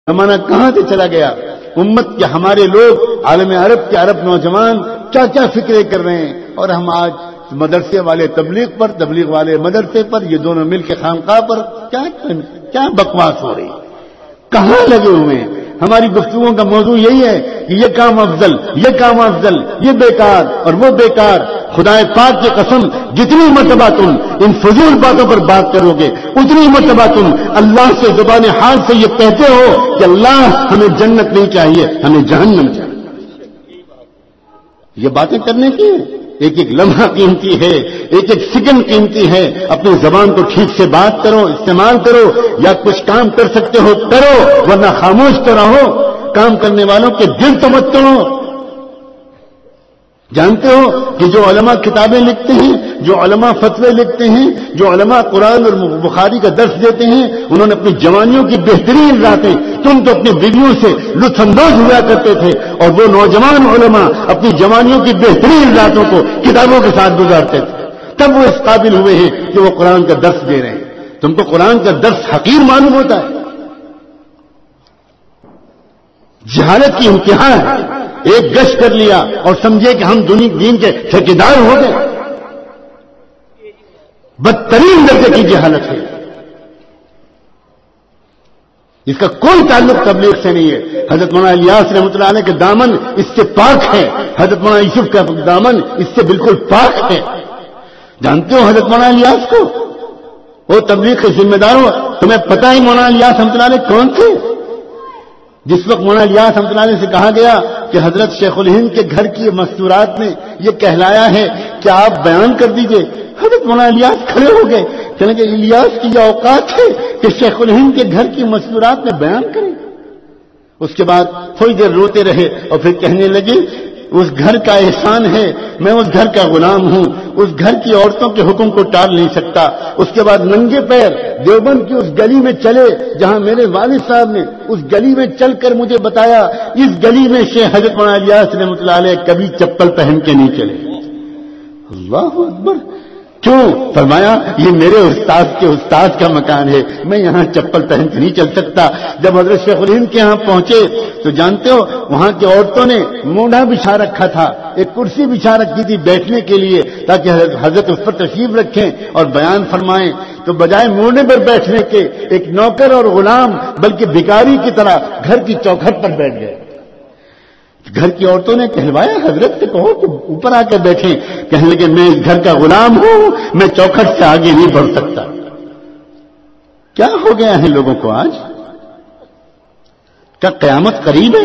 زمانہ کہاں سے چلا گیا. امت کے ہمارے لوگ عالم عرب کے عرب نوجوان کیا کیا فکریں کر رہے ہیں, اور ہم آج مدرسے والے تبلیغ پر, تبلیغ والے مدرسے پر, یہ دونوں مل کے خانقاہ پر کیا بکواس ہو رہی, کہاں لگے ہوئے ہیں. ہماری گفتگو کا موضوع یہی ہے کہ یہ کام افضل, یہ کام افضل, یہ بیکار اور وہ بیکار. خدا پاک کی قسم, جتنی مرتبہ تم ان فضول باتوں پر بات کرو گے اتنی مرتبہ تم اللہ سے زبان حال سے یہ کہتے ہو کہ اللہ ہمیں جنت نہیں چاہیے, ہمیں جہنم چاہیے. یہ باتیں کرنے کی ایک ایک لمحہ قیمتی ہے, ایک ایک سیکنڈ قیمتی ہے. اپنی زبان کو ٹھیک سے بات کرو, استعمال کرو, یا کچھ کام کر سکتے ہو کرو, ورنہ خاموش تو رہو. کام کرنے والوں کے دل تو مت توڑو. جانتے ہو کہ جو علماء کتابیں لکھتے ہیں, جو علماء فتوے لکھتے ہیں, جو علماء قرآن اور بخاری کا درس دیتے ہیں, انہوں نے اپنی جوانیوں کی بہترین راتیں, تم تو اپنی بیویوں سے لطف اندوز ہوا کرتے تھے, اور وہ نوجوان علماء اپنی جوانیوں کی بہترین راتوں کو کتابوں کے ساتھ گزارتے تھے. تب وہ اس قابل ہوئے ہیں کہ وہ قرآن کا درس دے رہے ہیں. تم کو قرآن کا درس حقیر معلوم ہوتا ہے. جہالت کی انتہا ہے. ایک گشت کر لیا اور سمجھے کہ ہم دین کے ٹھیکیدار ہو گئے. بدترین درجے کی جہالت ہے. اس کا کوئی تعلق تبلیغ سے نہیں ہے. حضرت مولانا الیاس رحمۃ اللہ علیہ کے دامن اس سے پاک ہے, حضرت مولانا یوسف کا دامن اس سے بالکل پاک ہے. جانتے ہو حضرت مولانا الیاس کو, وہ تبلیغ کے ذمہ دار ہو. تمہیں پتہ ہی مولانا الیاس رحمۃ اللہ علیہ کون تھے؟ جس وقت مولانا الیاس رحمۃ اللہ علیہ سے کہا گیا کہ حضرت شیخ الہند کے گھر کی مستورات میں یہ کہلایا ہے کہ آپ بیان کر دیجئے, حضرت مولانا الیاس کھڑے ہو گئے. کہنے کہ الیاس کی یہ اوقات ہے کہ شیخ الہند کے گھر کی مستورات میں بیان کریں. اس کے بعد تھوڑی دیر روتے رہے اور پھر کہنے لگے اس گھر کا احسان ہے, میں اس گھر کا غلام ہوں, اس گھر کی عورتوں کے حکم کو ٹال نہیں سکتا. اس کے بعد ننگے پیر دیوبند کی اس گلی میں چلے جہاں میرے والد صاحب نے اس گلی میں چل کر مجھے بتایا اس گلی میں شیخ حضرت مولانا الیاس رحمۃ اللہ علیہ کبھی چپل پہن کے نہیں چلے. اللہ اکبر. کیوں؟ فرمایا یہ میرے استاد کے استاد کا مکان ہے, میں یہاں چپل پہن کے نہیں چل سکتا. جب حضرت شیخ الہند کے یہاں پہنچے تو جانتے ہو وہاں کی عورتوں نے مونڈا بچھا رکھا تھا, ایک کرسی بچھا رکھی تھی بیٹھنے کے لیے تاکہ حضرت اس پر تشریف رکھیں اور بیان فرمائیں. تو بجائے مونڈے پر بیٹھنے کے ایک نوکر اور غلام بلکہ بھکاری کی طرح گھر کی چوکھٹ پر بیٹھ گئے. گھر کی عورتوں نے کہلوایا حضرت سے کہو کہ اوپر آ کے بیٹھیں. کہنے لگے میں اس گھر کا غلام ہوں, میں چوکھٹ سے آگے نہیں بڑھ سکتا. کیا ہو گیا ہے لوگوں کو آج؟ کیا قیامت قریب ہے؟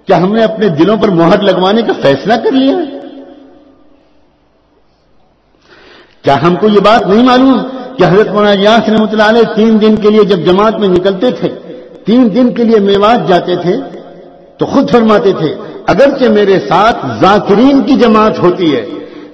کیا ہم نے اپنے دلوں پر مہر لگوانے کا فیصلہ کر لیا ہے؟ کیا ہم کو یہ بات نہیں معلوم کہ حضرت مولانا الیاس رحمۃ اللہ علیہ 3 دن کے لیے جب جماعت میں نکلتے تھے, 3 دن کے لیے میوات جاتے تھے تو خود فرماتے تھے اگرچہ میرے ساتھ ذاکرین کی جماعت ہوتی ہے,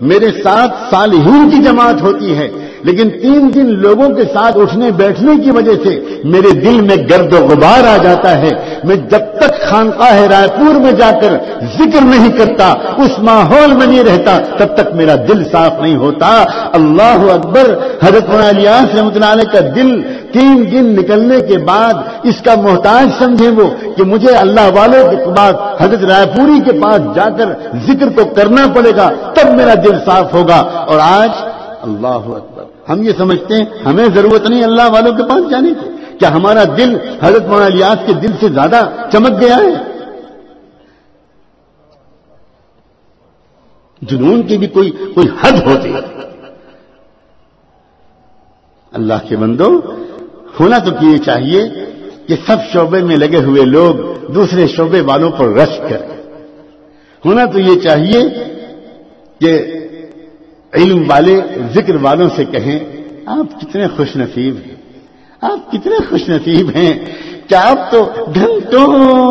میرے ساتھ صالحین کی جماعت ہوتی ہے, لیکن 3 دن لوگوں کے ساتھ اٹھنے بیٹھنے کی وجہ سے میرے دل میں گرد و غبار آ جاتا ہے. میں جب تک خانقاہ رائے پور میں جا کر ذکر نہیں کرتا, اس ماحول میں نہیں رہتا, تب تک میرا دل صاف نہیں ہوتا. اللہ اکبر. حضرت مولانا الیاس رحمۃ اللہ علیہ کا دل 3 دن نکلنے کے بعد اس کا محتاج سمجھے وہ کہ مجھے اللہ والوں کے بعد حضرت رائے پوری کے پاس جا کر ذکر کو کرنا پڑے گا, تب میرا دل صاف ہوگا. اور آج اللہ اکبر ہم یہ سمجھتے ہیں ہمیں ضرورت نہیں اللہ والوں کے پاس جانے کی. کیا ہمارا دل حضرت مولانا الیاس کے دل سے زیادہ چمک گیا ہے؟ جنون کی بھی کوئی حد ہوتی ہے. اللہ کے بندو, ہونا تو یہ چاہیے کہ سب شعبے میں لگے ہوئے لوگ دوسرے شعبے والوں پر رشک کریں. ہونا تو یہ چاہیے کہ علم والے ذکر والوں سے کہیں آپ کتنے خوش نصیب ہیں, آپ کتنے خوش نصیب ہیں کہ آپ تو گھنٹوں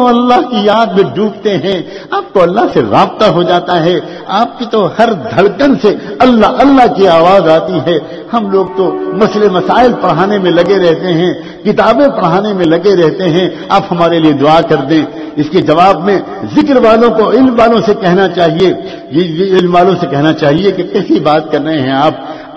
اللہ کی یاد میں ڈوبتے ہیں, آپ کو اللہ سے رابطہ ہو جاتا ہے, آپ کی تو ہر دھڑکن سے اللہ اللہ کی آواز آتی ہے. ہم لوگ تو مسئلے مسائل پڑھانے میں لگے رہتے ہیں, کتابیں پڑھانے میں لگے رہتے ہیں. آپ ہمارے لیے دعا کر دیں. اس کے جواب میں ذکر والوں کو علم والوں سے کہنا چاہیے, یہ علم والوں سے کہنا چاہیے کہ کیسی بات کر رہے ہیں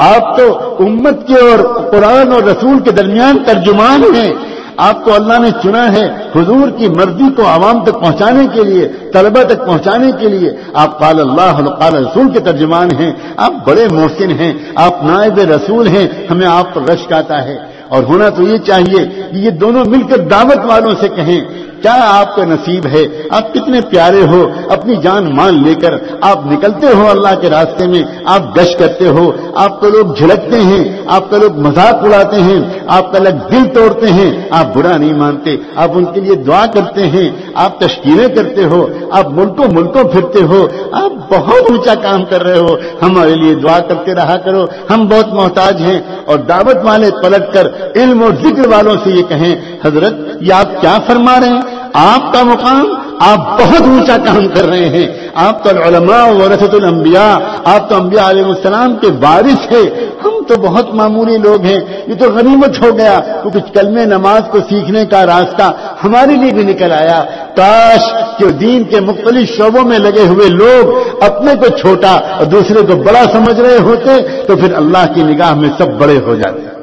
آپ تو امت کے اور قرآن اور رسول کے درمیان ترجمان ہیں. آپ کو اللہ نے چنا ہے حضور کی مرضی کو عوام تک پہنچانے کے لیے، طلبہ تک پہنچانے کے لیے۔ آپ قال اللہ و قال رسول کے ترجمان ہیں، آپ بڑے محسن ہیں، آپ نائب رسول ہیں، ہمیں آپ پر رشک آتا ہے۔ اور ہونا تو یہ چاہیے کہ یہ دونوں مل کر دعوت والوں سے کہیں کیا آپ کا نصیب ہے، آپ کتنے پیارے ہو، اپنی جان مان لے کر آپ نکلتے ہو اللہ کے راستے میں، آپ گشت کرتے ہو، آپ کو لوگ جھڑکتے ہیں، آپ کا لوگ مذاق اڑاتے ہیں، آپ کا لوگ دل توڑتے ہیں، آپ برا نہیں مانتے، آپ ان کے لیے دعا کرتے ہیں، آپ تشکیلیں کرتے ہو، آپ ملکوں پھرتے ہو، آپ بہت اونچا کام کر رہے ہو، ہمارے لیے دعا کرتے رہا کرو، ہم بہت محتاج ہیں۔ اور دعوت والے پلٹ کر علم اور ذکر والوں سے یہ کہیں حضرت یہ آپ کیا فرما رہے ہیں، آپ کا مقام، آپ بہت اونچا کام کر رہے ہیں، آپ تو علماء ورثۃ الانبیاء، آپ تو انبیاء علیہ السلام کے وارث ہیں، ہم تو بہت معمولی لوگ ہیں، یہ تو غنیمت ہو گیا کیونکہ کلمہ نماز کو سیکھنے کا راستہ ہمارے لیے بھی نکل آیا۔ کاش کہ دین کے مختلف شعبوں میں لگے ہوئے لوگ اپنے کو چھوٹا اور دوسرے کو بڑا سمجھ رہے ہوتے تو پھر اللہ کی نگاہ میں سب بڑے ہو جاتے۔